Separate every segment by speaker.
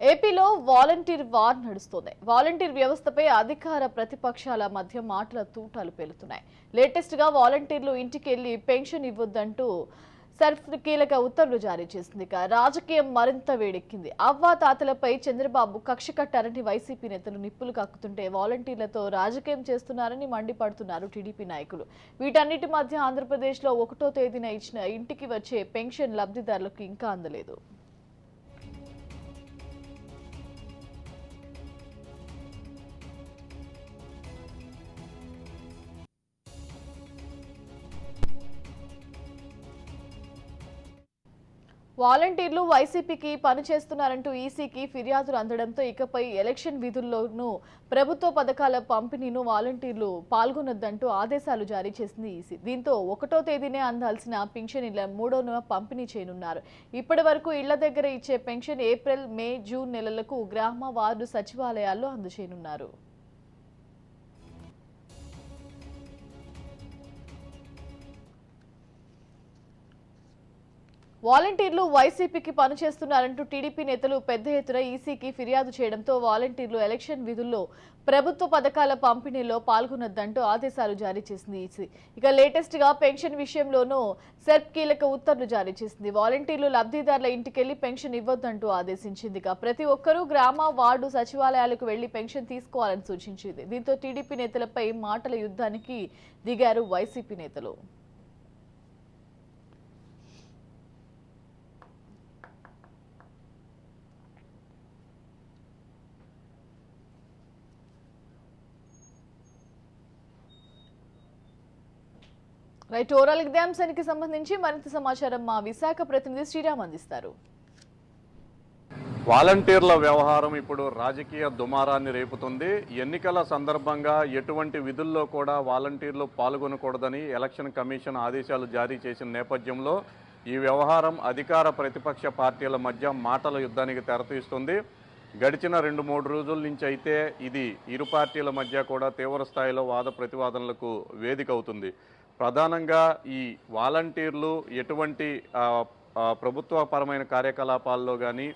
Speaker 1: ఏపీలో volunteer war నడుస్తోంది. Volunteer వ్యవస్థపై అధికార ప్రతిపక్షాల మధ్య మాటల తూటాలు పేలుతున్నాయి. లేటెస్ట్ గా వాలంటీర్లు ఇంటికెళ్లి పెన్షన్ ఇవ్వొద్దంటూ సర్ఫ్ కీలక ఉత్తర్వులు జారీ చేసింది. రాజకీయం మరింత వేడెక్కింది. అవ్వా తాతలపై చంద్రబాబు కక్ష కట్టారని వైసీపీ నేతలు నిప్పులు కక్కుతుంటే వాలంటీర్లతో రాజకీయం చేస్తున్నారని మండిపడుతున్నారు టీడీపీ నాయకులు. వీటన్నిటి మధ్య ఆంధ్రప్రదేశ్లో 1వ తేదీన ఇచ్చిన ఇంటికి వచ్చే పెన్షన్ లబ్ధిదారులకు ఇంకా అందలేదు. వాలంటీర్లు వైసీపీకి పనిచేస్తున్నారంటూ ఈసీకి ఫిర్యాదులు అందడంతో ఇకపై ఎలక్షన్ విధుల్లోనూ ప్రభుత్వ పథకాల పంపిణీను వాలంటీర్లు పాల్గొనొద్దంటూ ఆదేశాలు జారీ చేసింది ఈసీ. దీంతో 1వ తేదీనే అందాల్సిన పెన్షన్ 3వ పంపిణీ చేయనున్నారు. ఇప్పటి వరకు ఇళ్ల దగ్గర ఇచ్చే పెన్షన్ ఏప్రిల్, మే, జూన్ నెలలకు గ్రామ వార్డు సచివాలయాల్లో అందజేయనున్నారు. వాలంటీర్లు వైసీపీకి పనిచేస్తున్నారంటూ టీడీపీ నేతలు పెద్ద ఎత్తున ఈసీకి ఫిర్యాదు చేయడంతో వాలంటీర్లు ఎలక్షన్ విధుల్లో ప్రభుత్వ పథకాల పంపిణీలో పాల్గొనొద్దంటూ ఆదేశాలు జారీ చేసింది ఈసీ. ఇక లేటెస్ట్ గా పెన్షన్ విషయంలోనూ సెర్ప్ కీలక ఉత్తర్వులు జారీ చేసింది. వాలంటీర్లు లబ్ధిదారుల ఇంటికెళ్లి పెన్షన్ ఇవ్వొద్దంటూ ఆదేశించింది. ప్రతి ఒక్కరూ గ్రామ వార్డు సచివాలయాలకు వెళ్లి పెన్షన్ తీసుకోవాలని సూచించింది. దీంతో టీడీపీ నేతలపై మాటల యుద్ధానికి దిగారు వైసీపీ నేతలు. రైట్, ఓవరాల్ ఇదే అంశానికి సంబంధించి మరింత సమాచారం మా విశాఖ ప్రతినిధి శ్రీరామ్ అందిస్తారు.
Speaker 2: వాలంటీర్ల వ్యవహారం ఇప్పుడు రాజకీయ దుమారాన్ని రేపుతుంది. ఎన్నికల సందర్భంగా ఎటువంటి విధుల్లో కూడా వాలంటీర్లు పాల్గొనకూడదని ఎలక్షన్ కమిషన్ ఆదేశాలు జారీ చేసిన నేపథ్యంలో ఈ వ్యవహారం అధికార ప్రతిపక్ష పార్టీల మధ్య మాటల యుద్ధానికి తెరతీస్తుంది. గడిచిన 2-3 రోజుల నుంచి అయితే ఇది ఇరు పార్టీల మధ్య కూడా తీవ్ర స్థాయిలో వాద ప్రతివాదనలకు వేదిక అవుతుంది. ప్రధానంగా ఈ వాలంటీర్లు ఎటువంటి ప్రభుత్వపరమైన కార్యకలాపాల్లో కానీ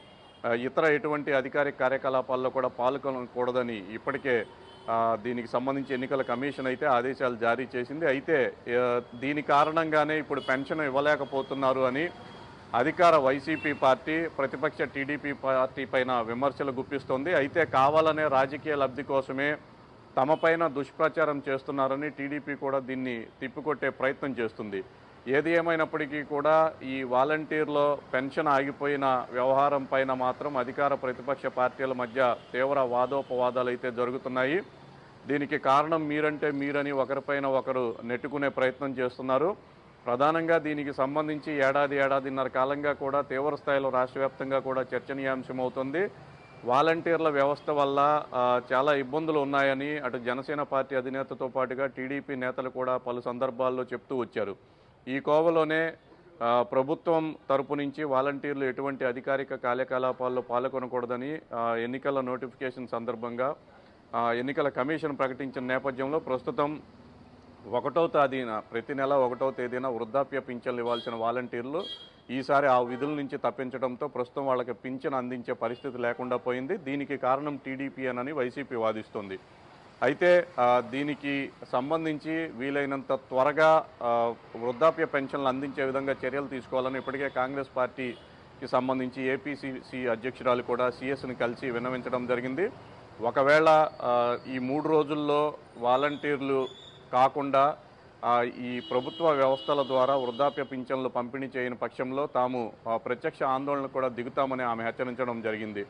Speaker 2: ఇతర ఎటువంటి అధికారిక కార్యకలాపాల్లో కూడా పాల్గొనకూడదని ఇప్పటికే దీనికి సంబంధించి ఎన్నికల కమిషన్ అయితే ఆదేశాలు జారీ చేసింది. అయితే దీని కారణంగానే ఇప్పుడు పెన్షన్ ఇవ్వలేకపోతున్నారు అని అధికార వైసీపీ పార్టీ ప్రతిపక్ష టీడీపీ పార్టీ పైన విమర్శలు గుప్పిస్తోంది. అయితే కావాలనే రాజకీయ లబ్ధి కోసమే తమపైన దుష్ప్రచారం చేస్తున్నారని టీడీపీ కూడా దీన్ని తిప్పికొట్టే ప్రయత్నం చేస్తుంది. ఏది ఏమైనప్పటికీ కూడా ఈ వాలంటీర్లో పెన్షన్ ఆగిపోయిన వ్యవహారం పైన మాత్రం అధికార ప్రతిపక్ష పార్టీల మధ్య తీవ్ర వాదోపవాదాలు అయితే జరుగుతున్నాయి. దీనికి కారణం మీరంటే మీరని ఒకరిపైన ఒకరు నెట్టుకునే ప్రయత్నం చేస్తున్నారు. ప్రధానంగా దీనికి సంబంధించి ఏడాదిన్నర కాలంగా కూడా తీవ్ర స్థాయిలో రాష్ట్ర వ్యాప్తంగా కూడా చర్చనీయాంశం అవుతుంది. వాలంటీర్ల వ్యవస్థ వల్ల చాలా ఇబ్బందులు ఉన్నాయని అటు జనసేన పార్టీ అధినేతతో పాటుగా టీడీపీ నేతలు కూడా పలు సందర్భాల్లో చెప్తూ వచ్చారు. ఈ కోవలోనే ప్రభుత్వం తరపు నుంచి వాలంటీర్లు ఎటువంటి అధికారిక కార్యకలాపాల్లో పాల్గొనకూడదని ఎన్నికల నోటిఫికేషన్ సందర్భంగా ఎన్నికల కమిషన్ ప్రకటించిన నేపథ్యంలో ప్రస్తుతం 1వ తేదీన ప్రతి నెల 1వ తేదీన వృద్ధాప్య పింఛన్లు ఇవ్వాల్సిన వాలంటీర్లు ఈసారి ఆ విధుల నుంచి తప్పించడంతో ప్రస్తుతం వాళ్ళకి పింఛన్ అందించే పరిస్థితి లేకుండా పోయింది. దీనికి కారణం టీడీపీ అని వైసీపీ వాదిస్తుంది. అయితే దీనికి సంబంధించి వీలైనంత త్వరగా వృద్ధాప్య పెన్షన్లు అందించే విధంగా చర్యలు తీసుకోవాలని ఇప్పటికే కాంగ్రెస్ పార్టీకి సంబంధించి ఏపీసీసీ అధ్యక్షురాలు కూడా సీఎస్ని కలిసి విన్నవించడం జరిగింది. ఒకవేళ ఈ 3 రోజుల్లో వాలంటీర్లు కాకుండా ఈ ప్రభుత్వ వ్యవస్థల ద్వారా వృద్ధాప్య పింఛన్లు పంపిణీ చేయని పక్షంలో తాము ప్రత్యక్ష ఆందోళన కూడా దిగుతామని ఆమె హెచ్చరించడం జరిగింది.